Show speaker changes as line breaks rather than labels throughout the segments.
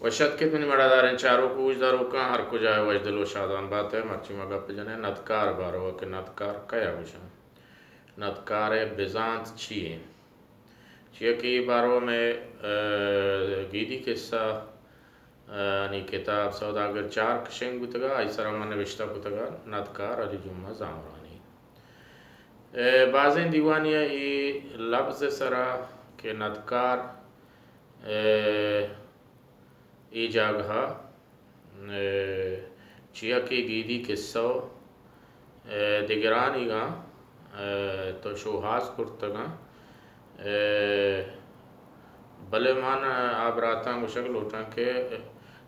وشت کتنی مڑاداریں چاروں کو وجداروں کا ہر کو جائے وجدل و شادان بات ہے مرچی مگا پہ جنے ندکار بارو کہ ندکار کیا گوشن ندکار بیزانت چیئے چیئے کی بارو میں گیدی قصہ نی کتاب سوداگر چار کشنگ بتگا ایسا من نوشتہ بتگا ندکار علی جمعہ زامرانی بعضیں دیوانیہ ای لفظ سرا کہ ندکار ای جاگہا چیا کی گیدی قصہ دگرانی گا تو شوہاز کرتگا بلے مان آبراتاں گوشک لوٹاں کہ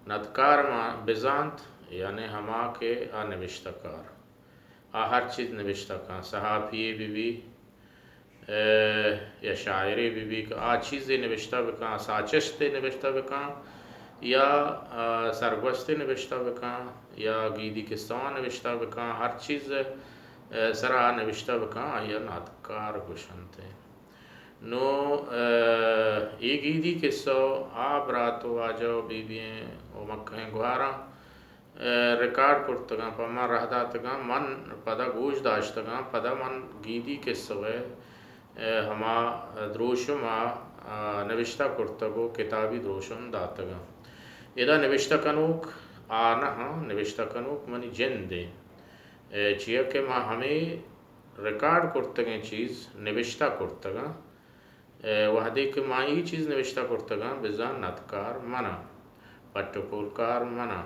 ندکار بیزانت یعنی ہما کے نوشتکار ہر چیز نوشتہ کاں صحافی بھی یا شاعری بھی چیزیں نوشتہ بکاں ساچشتے نوشتہ بکاں یا سرگوشتے نوشتہ بکاں یا گیدی قصہ نوشتہ بکاں ہر چیز سرا نوشتہ بکاں یا ندکار گوشنتے نو ای گیدی قصہ آب راتو آجاؤ بیبییں و مکہیں گواراں ریکارڈ کرتگاں پا من رہ داتگاں من پدا گوش داشتگاں پدا من گیدی قصہ ہما دروشما نوشتہ کرتگو کتابی دروشم داتگاں ادا نوشتہ کنوک آنہا نوشتہ کنوک منی جندے چیئے کہ ما ہمیں ریکارڈ کرتگیں چیز نوشتہ کرتگاں وحدی کہ ما یہ چیز نوشتہ کرتگاں بزان ندکار منا پٹکولکار منا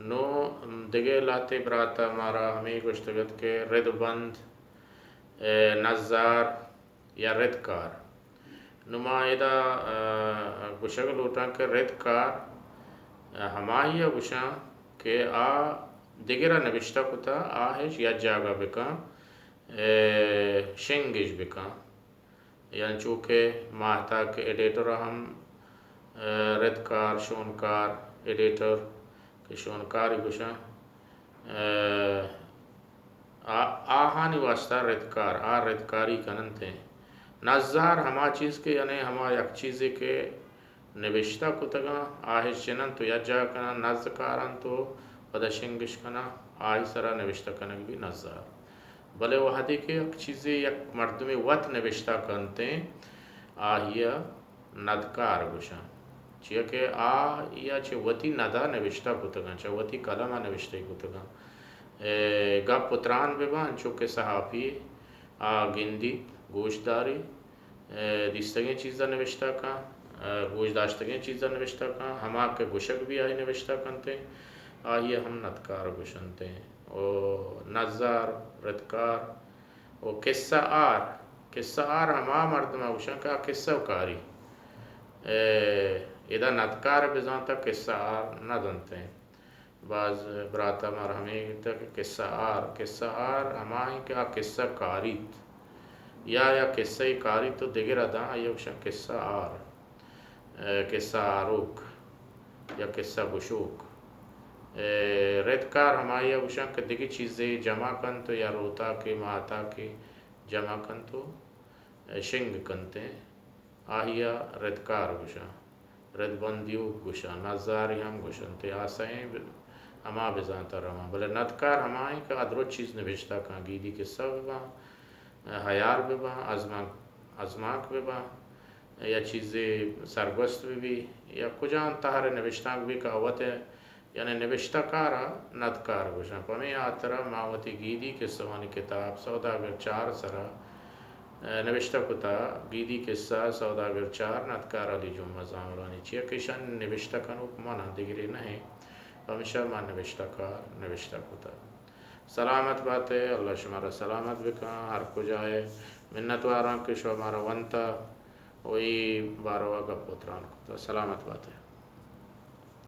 نو دگے لاتے براتا مارا ہمیں گوشتگت کے رد بند نظار یا ردکار نما ادا گوشگ لوٹاں کہ ردکار ہماہی گوشاں کہ دگرہ نوشتہ کتا آہش یا جاگہ بکاں شنگش بکاں یعنی چونکہ ماہتا کہ ایڈیٹر ہم ردکار شونکار ایڈیٹر کہ شونکاری گوشاں آہانی واسطہ ردکار ردکاری کننتے نظار ہما چیز کے یعنی ہما یک چیزے کے نوشتہ کتگاں آہش چنن تو یا جا کنا نزکارن تو پدا شنگش کنا آہی سرا نوشتہ کنگ بھی نظار بلے وحدی کے یک چیزے یک مردمی وط نوشتہ کنتے آہیا ندکار گوشاں چیئے کہ یا چھے وطی ندا نوشتہ کتگاں چھے وطی کلمہ نوشتہ کتگاں گا پتران ببان چونکہ صحافی گندی گوشداری دیستگیں چیزہ نوشتہ کاں گوش داشتگیں چیزہ نوشتہ کاں ہما کے گوشک بھی آئی نوشتہ کنتے آہی ہم ندکار گوشنتے نظار ردکار و قصہ آر ہما مردمہ گوشن کا قصہ کاری ادا ندکار بزانتا قصہ آر ندنتے بعض براتا مار ہمیں گتا کہ قصہ آر ہمائی کہ قصہ کاریت یا قصہ کاری تو دگر ادا یا گوشن قصہ آر قصہ آروک یا قصہ گشوک ردکار ہمائی گوشن کہ دیگی چیزیں جمع کن تو یا روتا کے ماتا کے جمع کن تو شنگ کنتے آہیا ردکار گوشن رد بندیو گوشن نظاری ہم گوشنتے آسائیں ہما بزانتا رہا بلے ندکار ہمائی کہ ادرو چیز نوشتہ کاں گیدی قصہ ببا حیار ببا ازماک ببا یا چیزیں سرگوست بھی یا کجان تہر نوشتانک بھی کہوت ہے یعنی نوشتہ کارا ندکار گوشن پمی آترا ماوتی گیدی قصہ وانی کتاب سوداگر چار سرا نوشتہ کتا گیدی قصہ سوداگر چار ندکار علی جمعہ زامرانی چیئے کشن نوشتہ کنوک مانا دگری نہیں ہمیشہ ماں نوشتہ کار نوشتہ کتا سلامت بات ہے اللہ شمارا سلامت بکا ہر کو جائے منت واران کے شو ہمارا ونتا وہی باروا کا پوتران کتا سلامت بات ہے